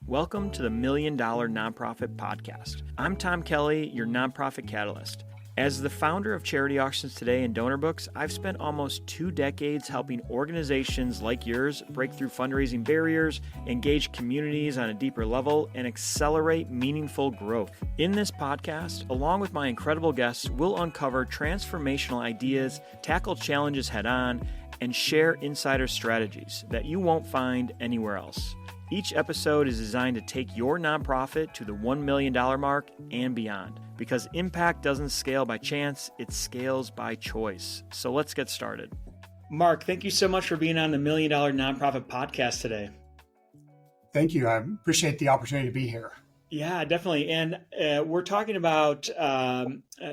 Welcome to the $1 Million Nonprofit Podcast. I'm Tom Kelly, your nonprofit catalyst. As the founder of Charity Auctions Today and Donor Books, I've spent almost 2 decades helping organizations like yours break through fundraising barriers, engage communities on a deeper level, and accelerate meaningful growth. In this podcast, along with my incredible guests, we'll uncover transformational ideas, tackle challenges head-on, and share insider strategies that you won't find anywhere else. Each episode is designed to take your nonprofit to the $1 million mark and beyond, because impact doesn't scale by chance, it scales by choice. So let's get started. Mark, thank you so much for being on the $1 Million Nonprofit Podcast today. Thank you. I appreciate the opportunity to be here. Yeah, definitely. And we're talking about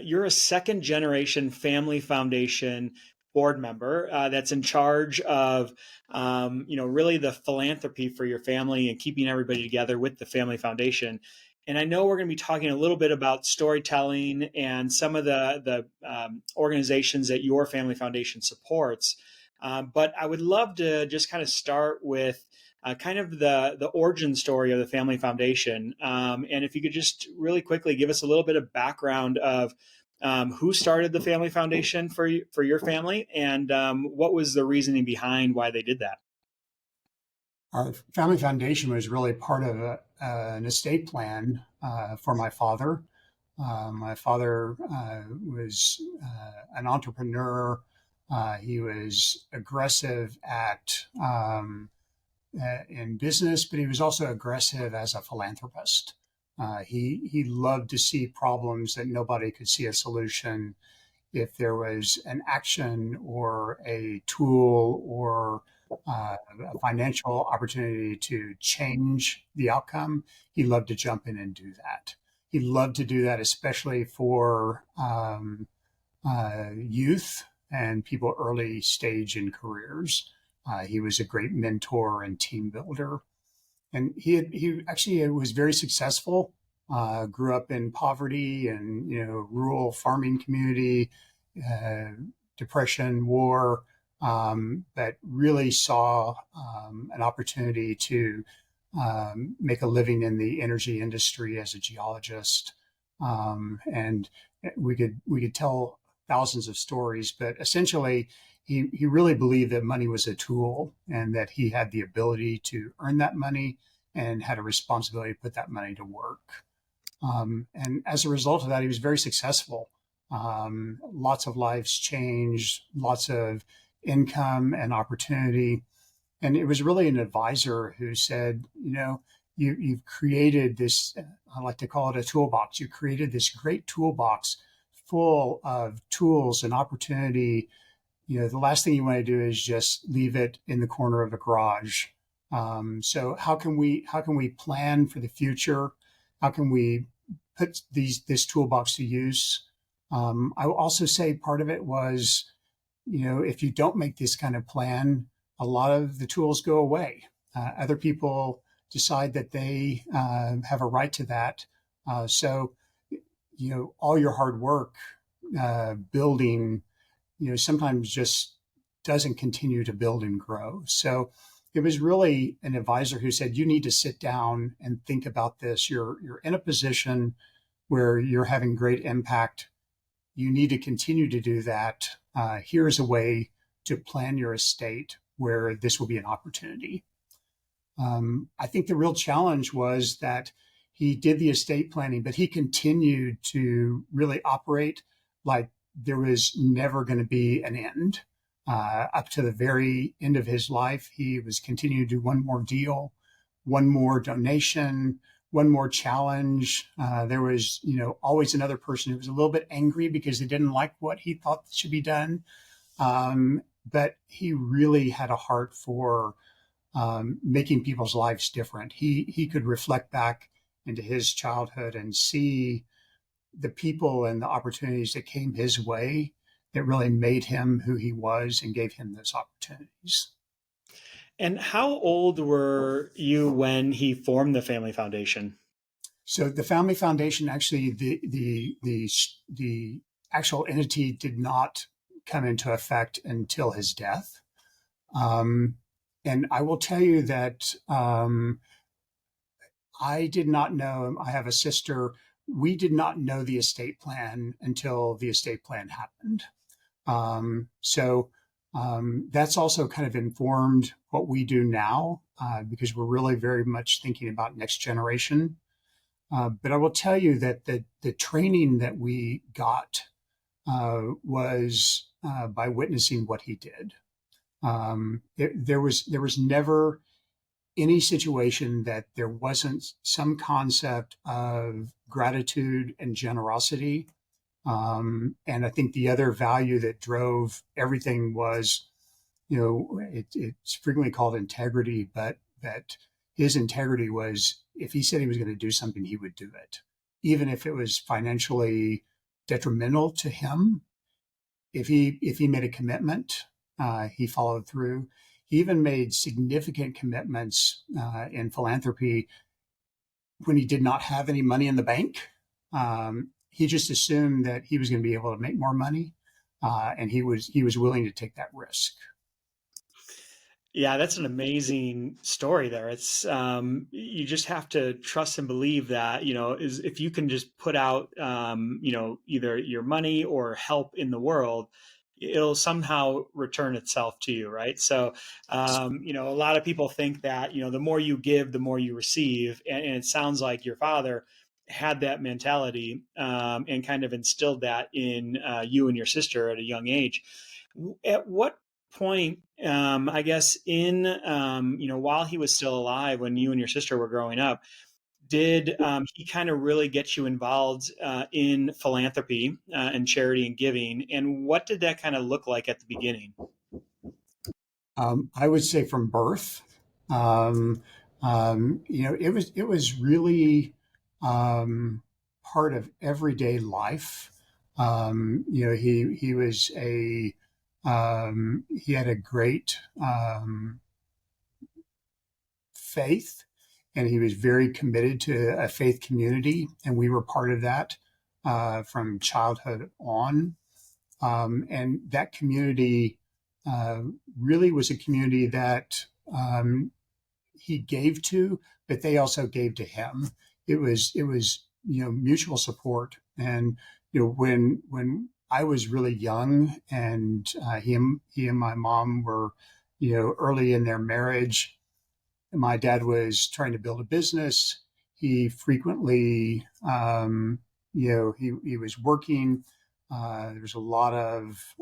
you're a second generation family foundation board member that's in charge of, really the philanthropy for your family and keeping everybody together with the family foundation. And I know we're going to be talking a little bit about storytelling and some of the organizations that your family foundation supports. But I would love to just kind of start with kind of the origin story of the family foundation. And if you could just really quickly give us a little bit of background of who started the family foundation for your family, and what was the reasoning behind why they did that? Our family foundation was really part of an estate plan for my father. My father was an entrepreneur. He was aggressive in business, but he was also aggressive as a philanthropist. He loved to see problems that nobody could see a solution. If there was an action or a tool or a financial opportunity to change the outcome, he loved to jump in and do that. He loved to do that, especially for youth and people early stage in careers. He was a great mentor and team builder. And he actually was very successful, grew up in poverty and, rural farming community, depression, war, but really saw an opportunity to make a living in the energy industry as a geologist. And we could tell thousands of stories, but essentially he really believed that money was a tool and that he had the ability to earn that money and had a responsibility to put that money to work. And as a result of that, he was very successful. Lots of lives changed, lots of income and opportunity. And it was really an advisor who said, you've created this, I like to call it a toolbox. You created this great toolbox full of tools and opportunity. The last thing you want to do is just leave it in the corner of the garage. So how can we plan for the future? How can we put this toolbox to use? I will also say part of it was, if you don't make this kind of plan, a lot of the tools go away. Other people decide that they have a right to that. So all your hard work building, sometimes just doesn't continue to build and grow. So it was really an advisor who said, you need to sit down and think about this. You're in a position where you're having great impact. You need to continue to do that. Here's a way to plan your estate where this will be an opportunity. I think the real challenge was that he did the estate planning, but he continued to really operate like there was never going to be an end. Up to the very end of his life, he was continuing to do one more deal, one more donation, one more challenge. There was, always another person who was a little bit angry because they didn't like what he thought should be done. But he really had a heart for making people's lives different. He could reflect back into his childhood and see the people and the opportunities that came his way that really made him who he was and gave him those opportunities. And how old were you when he formed the family foundation? So the family foundation, actually, the actual entity did not come into effect until his death. And I will tell you that I did not know. I have a sister. We did not know the estate plan until the estate plan happened. So that's also kind of informed what we do now because we're really very much thinking about next generation. But I will tell you that the training that we got was by witnessing what he did. There was never any situation that there wasn't some concept of gratitude and generosity. And I think the other value that drove everything was, it's frequently called integrity, but that his integrity was if he said he was going to do something, he would do it, even if it was financially detrimental to him. If he made a commitment, he followed through. He even made significant commitments in philanthropy when he did not have any money in the bank. He just assumed that he was going to be able to make more money, and he was willing to take that risk. Yeah, that's an amazing story there. It's you just have to trust and believe that, is if you can just put out either your money or help in the world, it'll somehow return itself to you, right? So a lot of people think that, the more you give, the more you receive. And it sounds like your father had that mentality and kind of instilled that in you and your sister at a young age. At what point, I guess, in while he was still alive, when you and your sister were growing up, did he kind of really get you involved in philanthropy and charity and giving? And what did that kind of look like at the beginning? I would say from birth. It was really part of everyday life. He was he had a great faith, and he was very committed to a faith community, and we were part of that from childhood on. And that community really was a community that he gave to, but they also gave to him. It was mutual support. And when I was really young, and he and my mom were early in their marriage, my dad was trying to build a business. He frequently he was working. There was a lot of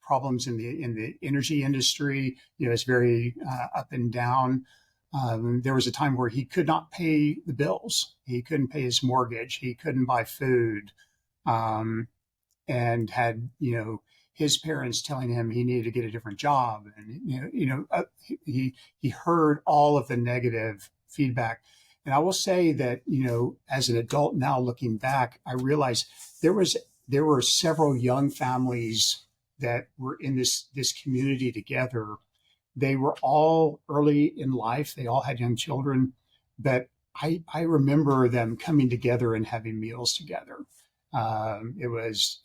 problems in the energy industry. It's very up and down. There was a time where he could not pay the bills. He couldn't pay his mortgage. He couldn't buy food, and had his parents telling him he needed to get a different job. And he heard all of the negative feedback. And I will say that as an adult now, looking back, I realized there were several young families that were in this community together. They were all early in life. They all had young children, but I remember them coming together and having meals together. It was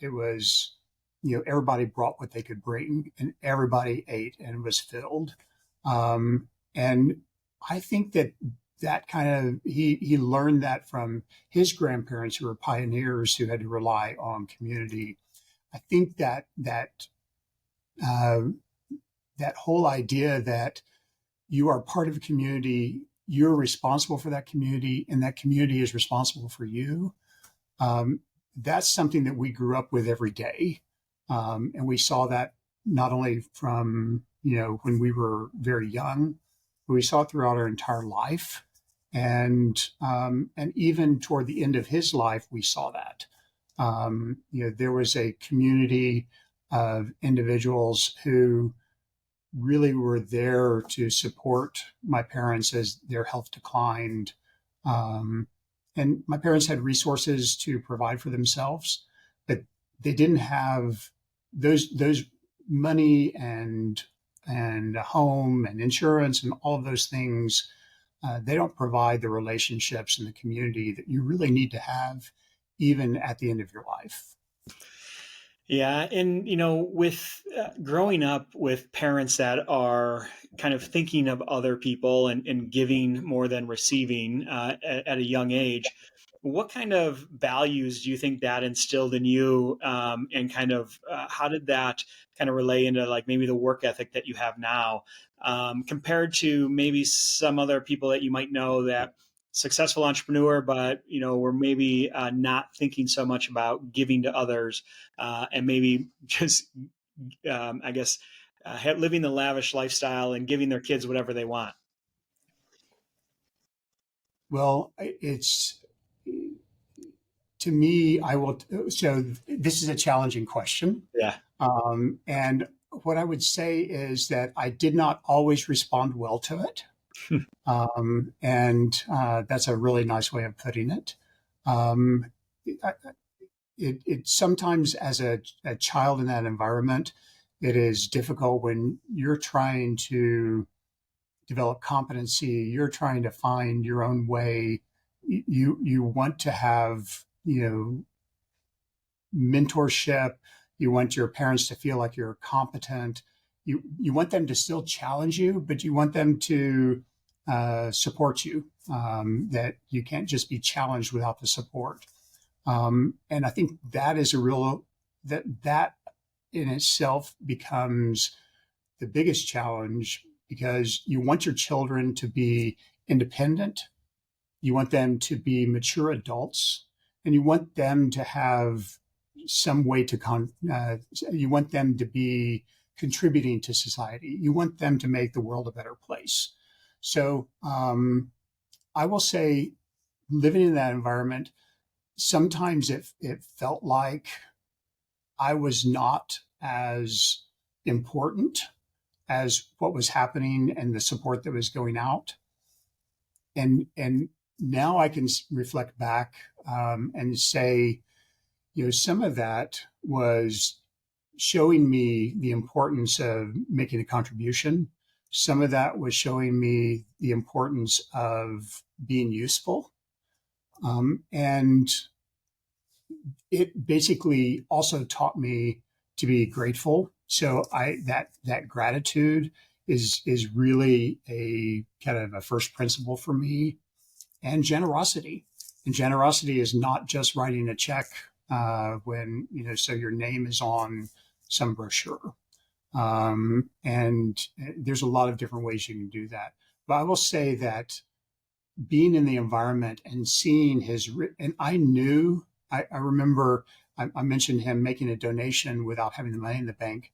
everybody brought what they could bring, and everybody ate and was filled. And I think that kind of he learned that from his grandparents, who were pioneers, who had to rely on community. I think that whole idea that you are part of a community, you're responsible for that community, and that community is responsible for you. That's something that we grew up with every day. And we saw that not only from, when we were very young, but we saw it throughout our entire life. And even toward the end of his life, we saw that. There was a community of individuals who really were there to support my parents as their health declined. And my parents had resources to provide for themselves, but they didn't have those money and a home and insurance and all of those things. They don't provide the relationships in the community that you really need to have, even at the end of your life. Yeah, and with growing up with parents that are kind of thinking of other people and giving more than receiving at a young age, what kind of values do you think that instilled in you, and kind of how did that kind of relay into like maybe the work ethic that you have now, compared to maybe some other people that you might know that successful entrepreneur, but we're maybe not thinking so much about giving to others, and maybe just, I guess, living the lavish lifestyle and giving their kids whatever they want. Well, it's to me, I will. So this is a challenging question. Yeah. And what I would say is that I did not always respond well to it. And that's a really nice way of putting it. Um, it sometimes, as a child in that environment, it is difficult when you're trying to develop competency, you're trying to find your own way. You want to have, mentorship. You want your parents to feel like you're competent. You want them to still challenge you, but you want them to support you. That you can't just be challenged without the support. And I think that is a real that in itself becomes the biggest challenge because you want your children to be independent. You want them to be mature adults, and you want them to have some way you want them to be contributing to society. You want them to make the world a better place. So I will say, living in that environment, sometimes it felt like I was not as important as what was happening and the support that was going out. And now I can reflect back and say, some of that was showing me the importance of making a contribution. Some of that was showing me the importance of being useful. And it basically also taught me to be grateful. So that gratitude is really a kind of a first principle for me, and generosity. And generosity is not just writing a check when so your name is on some brochure. And there's a lot of different ways you can do that. But I will say that being in the environment and seeing and I remember I mentioned him making a donation without having the money in the bank.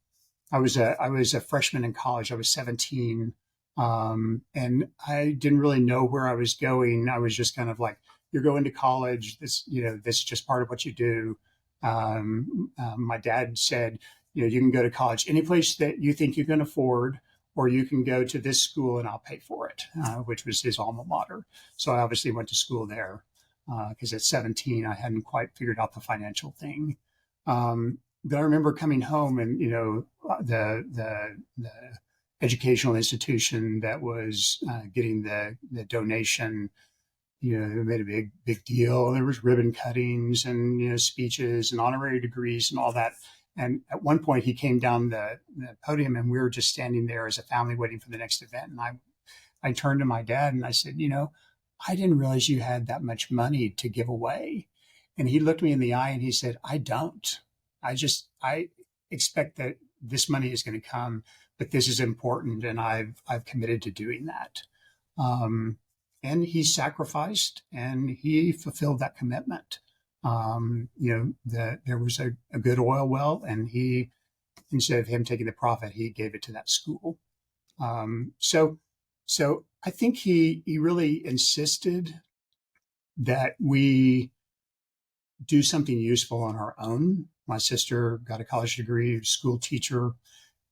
I was a freshman in college. I was 17, and I didn't really know where I was going. I was just kind of like, "You're going to college. This is just part of what you do." My dad said, "You can go to college any place that you think you can afford, or you can go to this school and I'll pay for it," which was his alma mater. So I obviously went to school there because at 17 I hadn't quite figured out the financial thing. But I remember coming home and the educational institution that was getting the donation, they made a big deal. There was ribbon cuttings and speeches and honorary degrees and all that. And at one point, he came down the podium, and we were just standing there as a family waiting for the next event. And I turned to my dad and I said, I didn't realize you had that much money to give away. And he looked me in the eye and he said, I don't. I expect that this money is going to come, but this is important, and I've committed to doing that. And he sacrificed and he fulfilled that commitment. There was a good oil well, and instead of him taking the profit, he gave it to that school. So I think he really insisted that we do something useful on our own. My sister got a college degree, school teacher.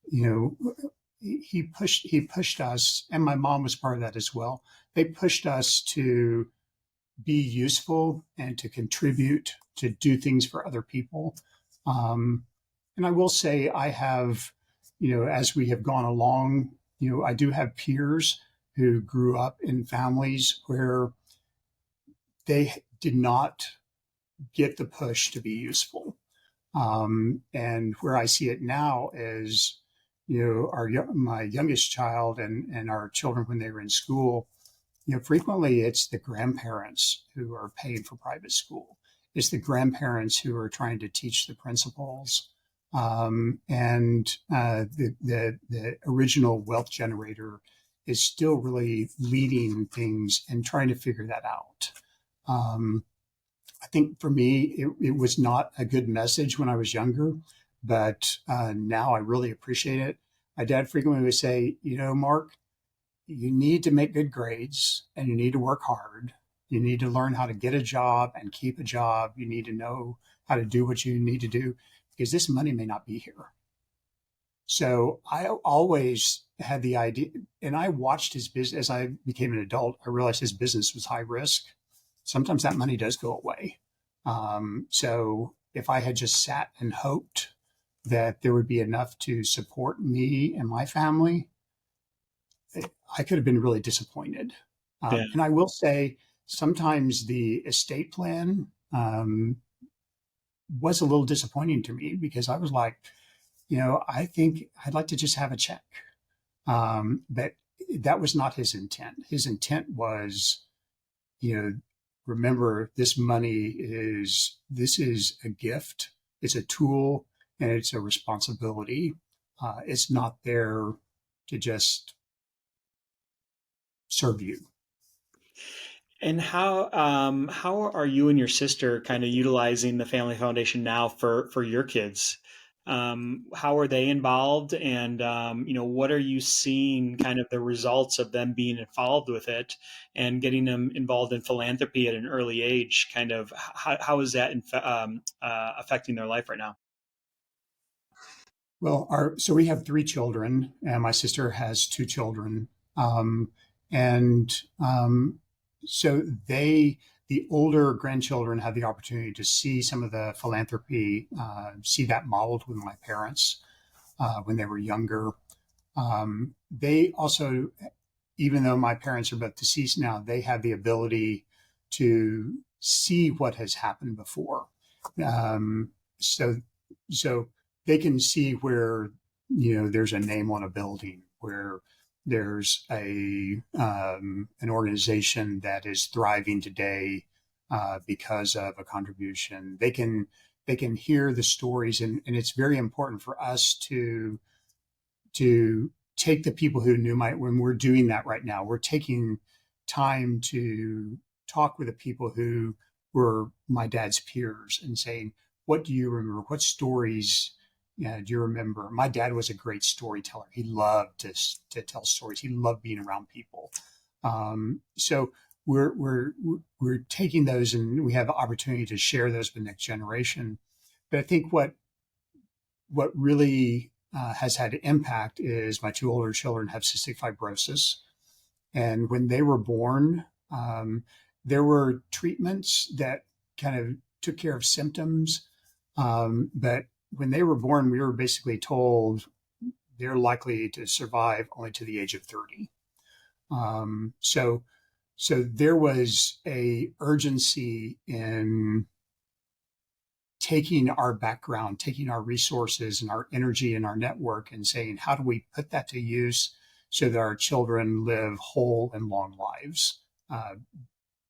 He pushed us, and my mom was part of that as well. They pushed us to be useful and to contribute, to do things for other people. And I will say, I have, as we have gone along, I do have peers who grew up in families where they did not get the push to be useful. And where I see it now is, my youngest child and our children when they were in school, frequently it's the grandparents who are paying for private school. It's the grandparents who are trying to teach the principals. And the original wealth generator is still really leading things and trying to figure that out. I think for me, it was not a good message when I was younger, but now I really appreciate it. My dad frequently would say, Mark, you need to make good grades and you need to work hard. You need to learn how to get a job and keep a job. You need to know how to do what you need to do because this money may not be here. So I always had the idea, and I watched his business as I became an adult. I realized his business was high risk. Sometimes that money does go away. So if I had just sat and hoped that there would be enough to support me and my family, I could have been really disappointed. Yeah. And I will say, sometimes the estate plan was a little disappointing to me because I was like, I think I'd like to just have a check. But that was not his intent. His intent was, remember this this is a gift, it's a tool, and it's a responsibility. It's not there to just serve you. And how are you and your sister kind of utilizing the Family Foundation now for your kids? How are they involved, and what are you seeing kind of the results of them being involved with it and getting them involved in philanthropy at an early age? Kind of how is that affecting their life right now? Well, so we have three children, and my sister has two children. And so the older grandchildren had the opportunity to see some of the philanthropy, see that modeled with my parents when they were younger. They also, even though my parents are both deceased now, they have the ability to see what has happened before. So they can see where there's a name on a building, where there's an organization that is thriving today because of a contribution. They can hear the stories, and it's very important for us to take the people who knew when we're doing that right now. We're taking time to talk with the people who were my dad's peers and saying, what do you remember? What stories do you remember? My dad was a great storyteller. He loved to tell stories. He loved being around people. So we're taking those, and we have the opportunity to share those with the next generation. But I think what really has had an impact is my two older children have cystic fibrosis, and when they were born, there were treatments that kind of took care of symptoms, but when they were born, we were basically told they're likely to survive only to the age of 30. So there was a urgency in taking our background, taking our resources and our energy and our network and saying, how do we put that to use so that our children live whole and long lives?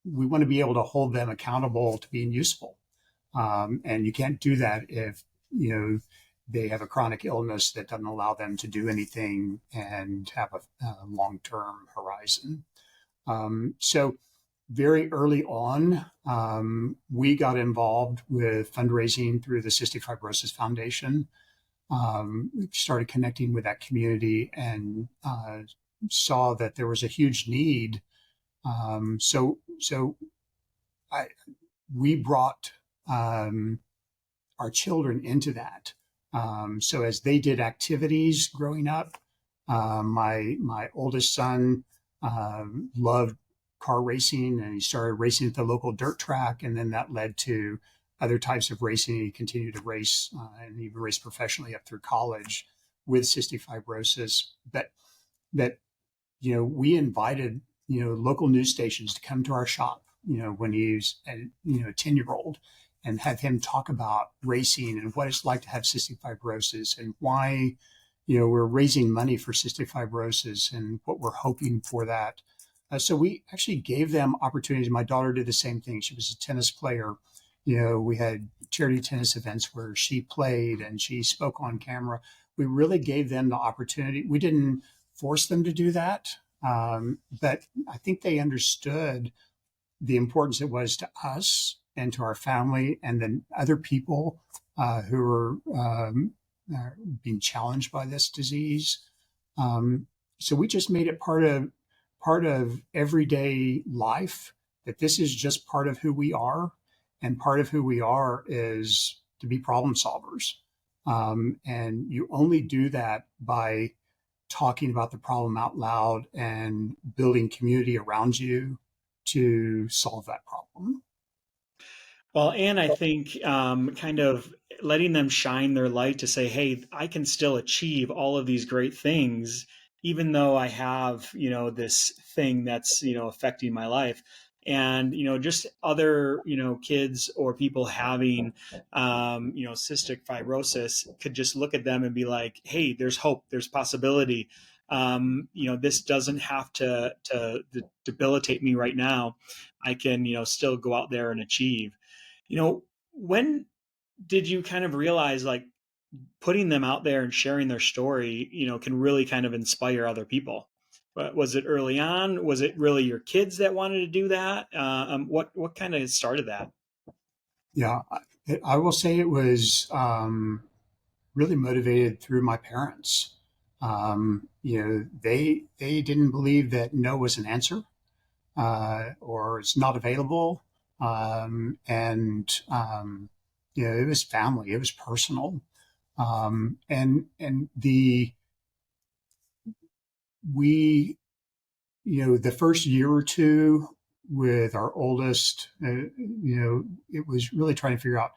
We want to be able to hold them accountable to being useful. And you can't do that if they have a chronic illness that doesn't allow them to do anything and have a long-term horizon. So very early on, we got involved with fundraising through the Cystic Fibrosis Foundation. We started connecting with that community and saw that there was a huge need. So we brought our children into that. So as they did activities growing up, my oldest son loved car racing, and he started racing at the local dirt track, and then that led to other types of racing. He continued to race and even raced professionally up through college with cystic fibrosis. But we invited local news stations to come to our shop when he was a 10-year-old, and have him talk about racing and what it's like to have cystic fibrosis and why, we're raising money for cystic fibrosis and what we're hoping for that. So we actually gave them opportunities. My daughter did the same thing. She was a tennis player. We had charity tennis events where she played and she spoke on camera. We really gave them the opportunity. We didn't force them to do that, but I think they understood the importance it was to us and to our family and then other people who were being challenged by this disease. So we just made it part of everyday life, that this is just part of who we are, and part of who we are is to be problem solvers. And you only do that by talking about the problem out loud and building community around you to solve that problem. Well, and I think kind of letting them shine their light to say, hey, I can still achieve all of these great things, even though I have, this thing that's, affecting my life. And, just other, kids or people having, cystic fibrosis could just look at them and be like, hey, there's hope, there's possibility. This doesn't have to debilitate me right now. I can, still go out there and achieve. When did you kind of realize like putting them out there and sharing their story, can really kind of inspire other people? But was it early on? Was it really your kids that wanted to do that? What kind of started that? Yeah, I will say it was really motivated through my parents. They didn't believe that no was an answer or it's not available. It was family, it was personal. We, the first year or two with our oldest, it was really trying to figure out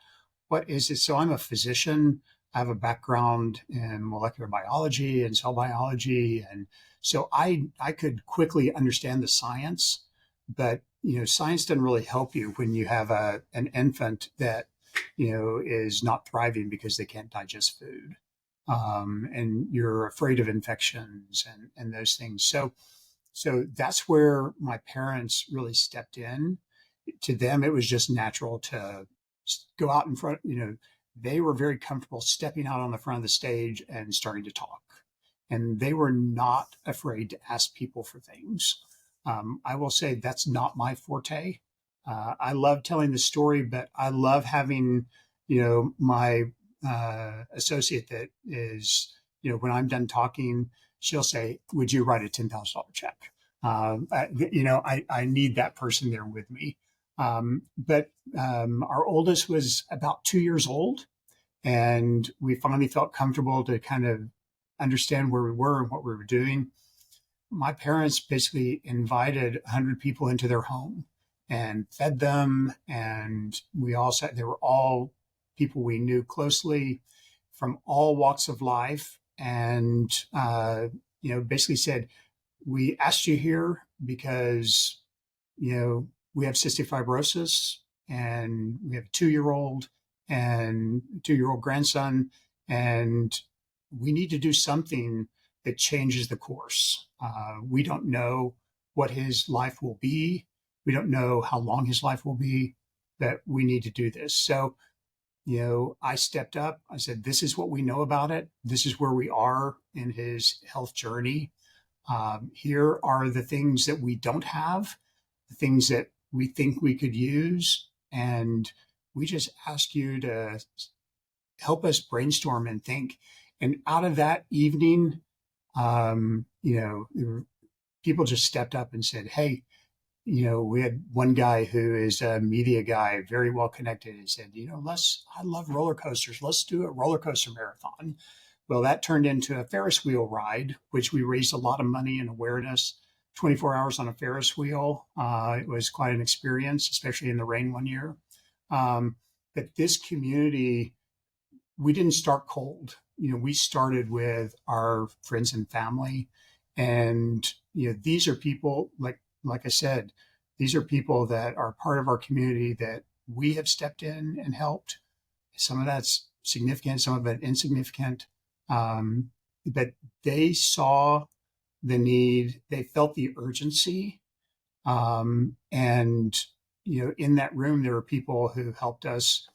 what is it. So I'm a physician. I have a background in molecular biology and cell biology. And so I could quickly understand the science, but, science doesn't really help you when you have an infant that, is not thriving because they can't digest food. And you're afraid of infections and those things. So that's where my parents really stepped in. To them, it was just natural to go out in front. They were very comfortable stepping out on the front of the stage and starting to talk. And they were not afraid to ask people for things. I will say that's not my forte. I love telling the story, but I love having, my associate that is, when I'm done talking, she'll say, "Would you write a $10,000 check?" I need that person there with me. But our oldest was about 2 years old, and we finally felt comfortable to kind of understand where we were and what we were doing. My parents basically invited 100 people into their home and fed them. And they were all people we knew closely from all walks of life. And, basically said, we asked you here because, we have cystic fibrosis and we have a 2-year-old and 2-year-old grandson, and we need to do something that changes the course. We don't know what his life will be. We don't know how long his life will be, but we need to do this. So, I stepped up. I said, this is what we know about it. This is where we are in his health journey. Here are the things that we don't have, the things that we think we could use. And we just ask you to help us brainstorm and think. And out of that evening, people just stepped up and said, hey, we had one guy who is a media guy, very well connected. He said, I love roller coasters. Let's do a roller coaster marathon. Well, that turned into a Ferris wheel ride, which we raised a lot of money and awareness. 24 hours on a Ferris wheel. It was quite an experience, especially in the rain one year. But this community, we didn't start cold. We started with our friends and family. And, these are people, like I said, these are people that are part of our community that we have stepped in and helped. Some of that's significant, some of it insignificant. But they saw the need, they felt the urgency. And, in that room, there were people who helped us,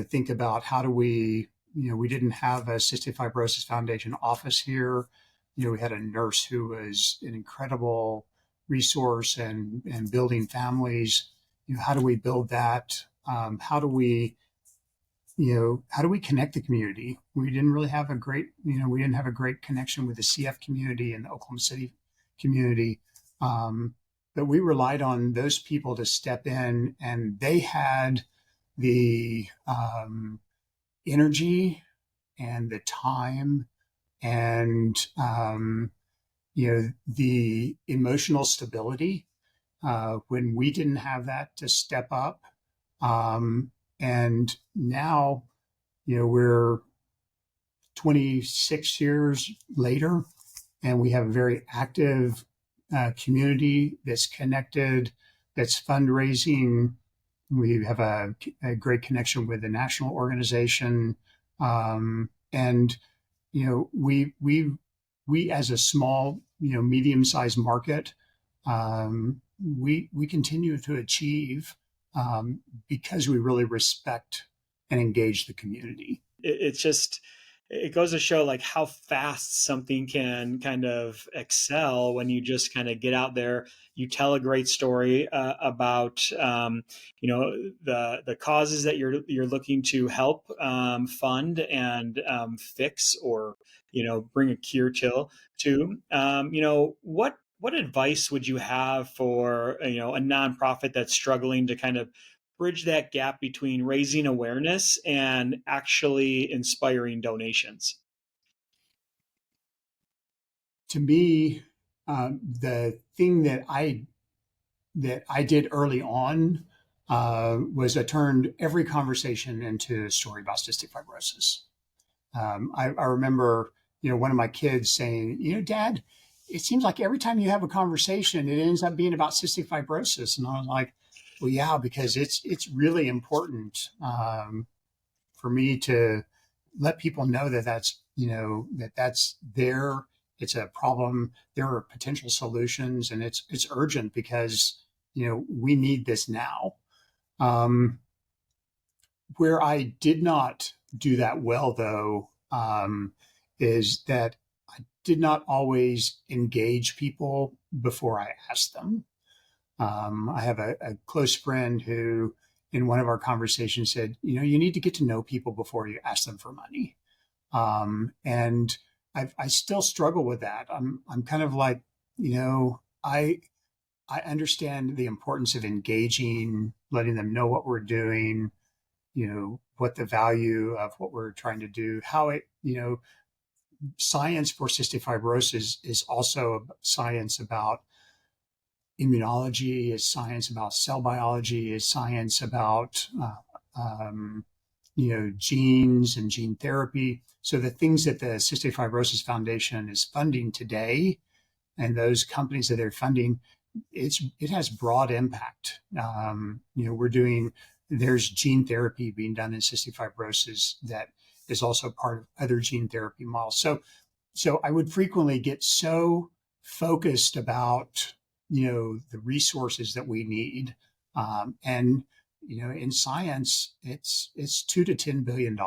think about how do we, we didn't have a Cystic Fibrosis Foundation office here. We had a nurse who was an incredible resource and building families. How do we build that? How do we connect the community? We didn't really have a great, we didn't have a great connection with the CF community and the Oklahoma City community. But we relied on those people to step in, and they had the energy and the time and, the emotional stability when we didn't have that to step up. And now, we're 26 years later, and we have a very active community that's connected, that's fundraising. We have a great connection with the national organization. And, we as a small, medium-sized market, we continue to achieve because we really respect and engage the community. It goes to show like how fast something can kind of excel when you just kind of get out there. You tell a great story about the causes that you're looking to help fund and fix, or bring a cure to. What advice would you have for a nonprofit that's struggling to kind of bridge that gap between raising awareness and actually inspiring donations? To me, the thing that I did early on was I turned every conversation into a story about cystic fibrosis. I remember, one of my kids saying, Dad, it seems like every time you have a conversation, it ends up being about cystic fibrosis. And I was like, well, yeah, because it's really important for me to let people know that that's there. It's a problem. There are potential solutions, and it's urgent because we need this now. Where I did not do that well, though, is that I did not always engage people before I asked them. I have a close friend who, in one of our conversations, said, you need to get to know people before you ask them for money. And I still struggle with that. I'm kind of like, I understand the importance of engaging, letting them know what we're doing, what the value of what we're trying to do, how it, science for cystic fibrosis is also science about immunology, is science about cell biology, is science about, genes and gene therapy. So the things that the Cystic Fibrosis Foundation is funding today, and those companies that they're funding, it has broad impact. There's gene therapy being done in cystic fibrosis that is also part of other gene therapy models. So I would frequently get so focused about, the resources that we need. And, in science, it's $2 to $10 billion,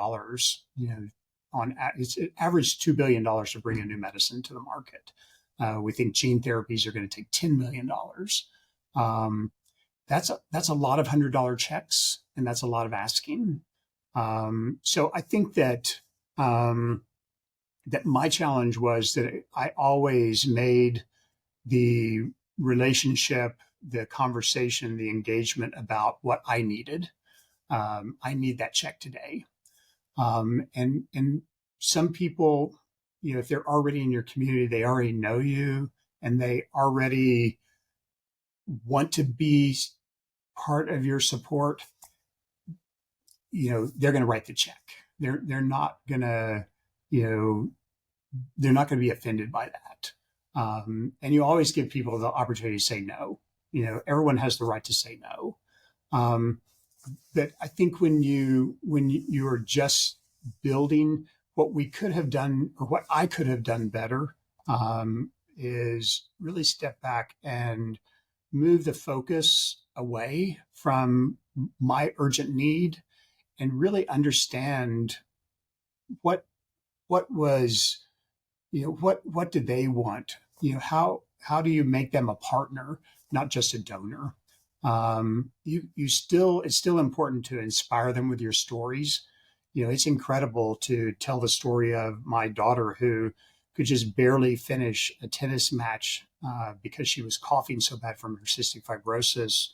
it's average $2 billion to bring a new medicine to the market. We think gene therapies are going to take $10 million. That's a lot of $100 checks, and that's a lot of asking. So I think that that my challenge was that I always made the relationship, the conversation, the engagement about what I needed. I need that check today. And some people, if they're already in your community, they already know you, and they already want to be part of your support. They're going to write the check. They're not going to, they're not going to be offended by that. And you always give people the opportunity to say no. Everyone has the right to say no. But I think when you are just building, what we could have done, or what I could have done better, is really step back and move the focus away from my urgent need and really understand what what was what do they want, how do you make them a partner, not just a donor. You still It's still important to inspire them with your stories. It's incredible to tell the story of my daughter who could just barely finish a tennis match because she was coughing so bad from her cystic fibrosis,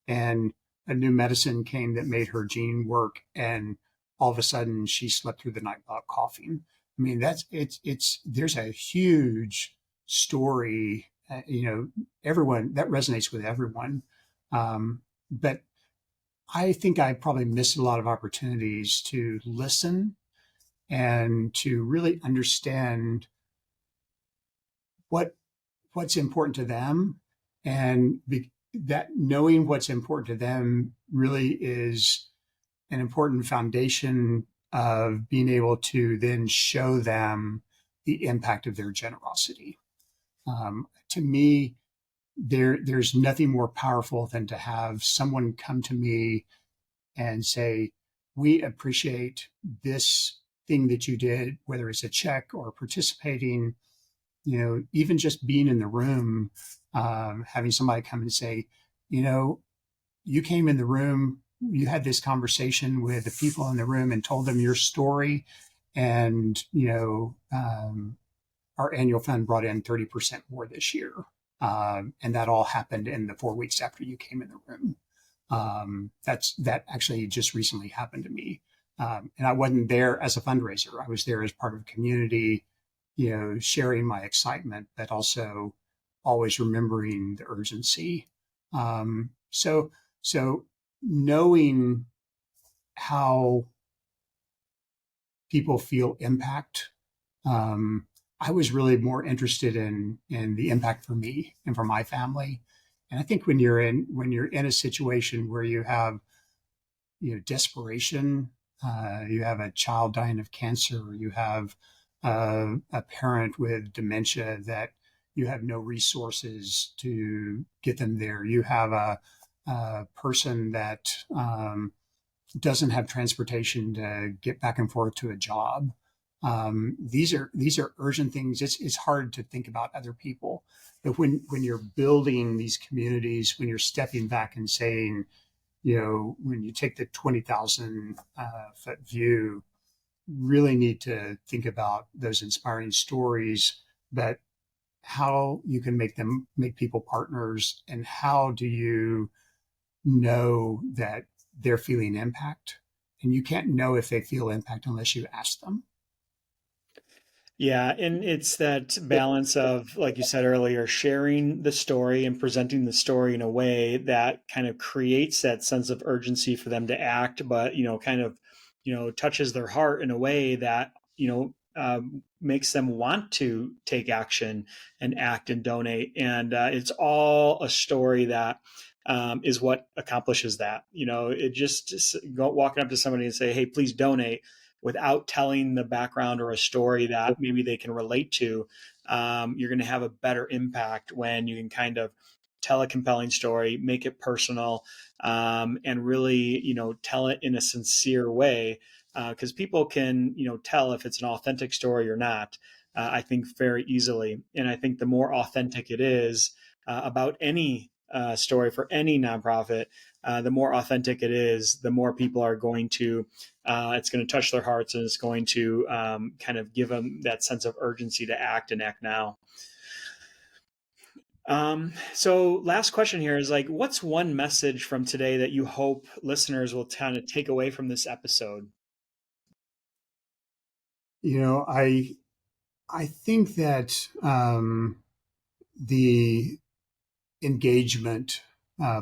and a new medicine came that made her gene work, and all of a sudden she slept through the night without coughing. I mean, that's it's there's a huge story. Everyone, that resonates with everyone. But I think I probably missed a lot of opportunities to listen and to really understand what what's important to them, and that knowing what's important to them really is an important foundation of being able to then show them the impact of their generosity. To me, there's nothing more powerful than to have someone come to me and say, "We appreciate this thing that you did," whether it's a check or participating, even just being in the room, having somebody come and say, you know, you came in the room, you had this conversation with the people in the room and told them your story. And, our annual fund brought in 30% more this year. And that all happened in the 4 weeks after you came in the room. That actually just recently happened to me. And I wasn't there as a fundraiser. I was there as part of a community, sharing my excitement, but also always remembering the urgency. So knowing how people feel impact, I was really more interested in the impact for me and for my family. And I think when you're in a situation where you have desperation, you have a child dying of cancer, you have a parent with dementia that you have no resources to get them there, you have a person that doesn't have transportation to get back and forth to a job. These are urgent things. It's hard to think about other people, but when you're building these communities, when you're stepping back and saying, when you take the 20,000 foot view, really need to think about those inspiring stories, but how you can make people partners, and how do you know that they're feeling impact? And you can't know if they feel impact unless you ask them. Yeah, and it's that balance of, like you said earlier, sharing the story and presenting the story in a way that kind of creates that sense of urgency for them to act, but kind of touches their heart in a way that makes them want to take action and act and donate. And it's all a story that is what accomplishes that. It just walking up to somebody and say, "Hey, please donate," without telling the background or a story that maybe they can relate to, you're going to have a better impact when you can kind of tell a compelling story, make it personal, and really, tell it in a sincere way. Because people can, tell if it's an authentic story or not, I think very easily. And I think the more authentic it is about any story for any nonprofit, the more authentic it is, the more people are going to, it's going to touch their hearts, and it's going to kind of give them that sense of urgency to act and act now. So last question here is like, what's one message from today that you hope listeners will kind of take away from this episode? I think that the engagement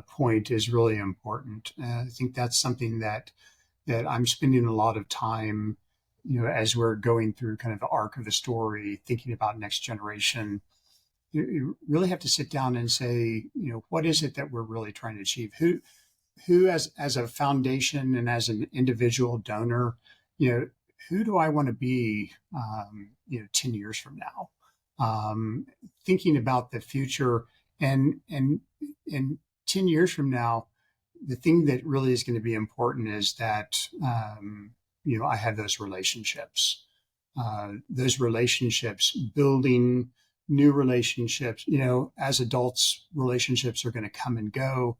point is really important. I think that's something that I'm spending a lot of time, as we're going through kind of the arc of the story, thinking about next generation. You really have to sit down and say, what is it that we're really trying to achieve? who as a foundation and as an individual donor, who do I want to be, 10 years from now? Thinking about the future and 10 years from now, the thing that really is going to be important is that, I have those relationships, building new relationships. As adults, relationships are going to come and go.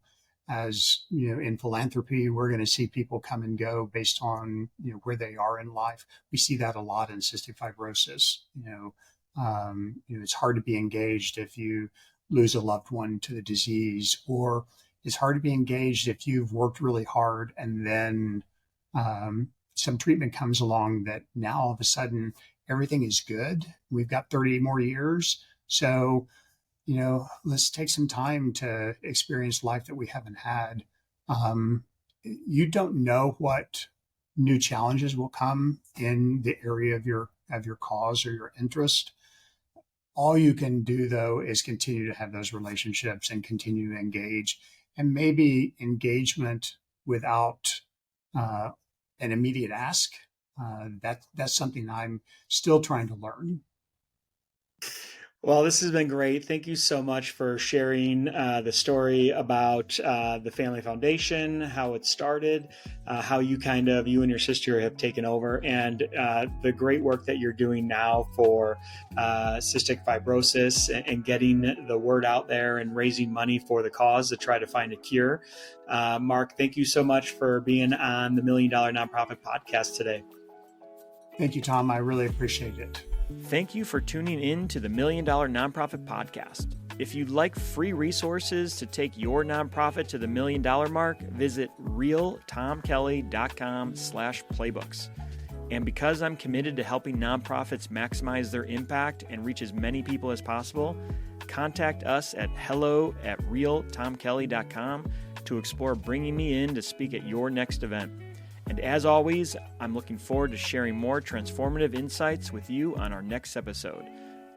As in philanthropy, we're going to see people come and go based on where they are in life. We see that a lot in cystic fibrosis. It's hard to be engaged if you lose a loved one to the disease, or it's hard to be engaged if you've worked really hard and then some treatment comes along that now all of a sudden everything is good. We've got 30 more years. So, let's take some time to experience life that we haven't had. You don't know what new challenges will come in the area of your cause or your interest. All you can do, though, is continue to have those relationships and continue to engage, and maybe engagement without an immediate ask. That's something I'm still trying to learn. Well, this has been great. Thank you so much for sharing the story about the Family Foundation, how it started, how you and your sister have taken over, and the great work that you're doing now for cystic fibrosis and getting the word out there and raising money for the cause to try to find a cure. Mark, thank you so much for being on the $1 Million Nonprofit Podcast today. Thank you, Tom. I really appreciate it. Thank you for tuning in to the $1 Million Nonprofit Podcast. If you'd like free resources to take your nonprofit to the $1 million mark, visit realtomkelly.com/playbooks. And because I'm committed to helping nonprofits maximize their impact and reach as many people as possible, contact us at hello@realtomkelly.com to explore bringing me in to speak at your next event. And as always, I'm looking forward to sharing more transformative insights with you on our next episode.